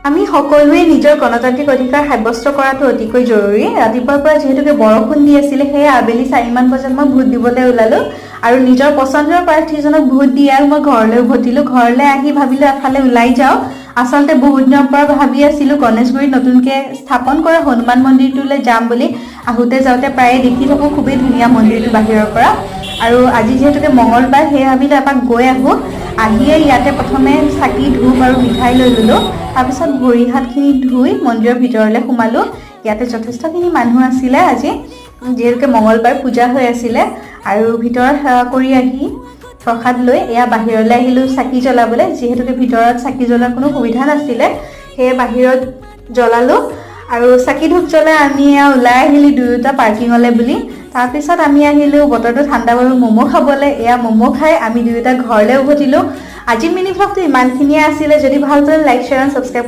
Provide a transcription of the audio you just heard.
আমি সকলোৱে নিজৰ গণতান্ত্ৰিক অধিকাৰ সাব্যস্ত কৰাটো অতিকৈ জৰুৰী। ৰাতিপুৱাৰ পৰা যিহেতুকে বৰষুণ দি আছিলে, সেয়ে আবেলি 4মান বজাত মই ভোট দিবলৈ ওলালো আৰু নিজৰ পছন্দৰ প্ৰাৰ্থীজনক ভোট দি আৰু মই ঘৰলৈ উভতিলো। ঘৰলৈ আহি ভাবিলো এফালে ওলাই যাওঁ। আচলতে বহুত দিনৰ পৰা ভাবি আছিলো গণেশগুৰিত নতুনকৈ স্থাপন কৰা হনুমান মন্দিৰটোলৈ যাম বুলি। আহোঁতে যাওঁতে প্ৰায়ে দেখি থাকো, খুবেই ধুনীয়া মন্দিৰটো বাহিৰৰ পৰা। আৰু আজি যিহেতুকে মঙলবাৰ, সেয়ে ভাবিলো এপাক গৈ আহোঁ। আহিয়ে ইয়াতে প্ৰথমে চাকি ধূপ আৰু মিঠাই লৈ ল'লোঁ। তাৰপিছত ভৰি হাতখিনি ধুই মন্দিৰৰ ভিতৰলৈ সোমালোঁ। ইয়াতে যথেষ্টখিনি মানুহ আছিলে আজি, যিহেতুকে মঙলবাৰ পূজা হৈ আছিলে। আৰু ভিতৰত সেৱা কৰি আহি প্ৰসাদ লৈ এয়া বাহিৰলৈ আহিলোঁ চাকি জ্বলাবলৈ। যিহেতুকে ভিতৰত চাকি জ্বলাৰ কোনো সুবিধা নাছিলে, সেয়ে বাহিৰত জ্বলালোঁ। আৰু চাকি ধূপ জ্বলাই আমি এয়া ওলাই আহিলোঁ দুয়োটা পাৰ্কিঙলৈ বুলি। তাৰপিছত আমি আহিলোঁ বতৰটো ঠাণ্ডা বাৰু ম'ম' খাবলৈ। এয়া ম'ম' খাই আমি দুয়োটা ঘৰলৈ উভতিলোঁ। আজি মিনি ভ্লগটো ইমানখিনিয়ে আছিলে। যদি ভাল পালে লাইক, শ্বেয়াৰ আৰু ছাবস্ক্ৰাইব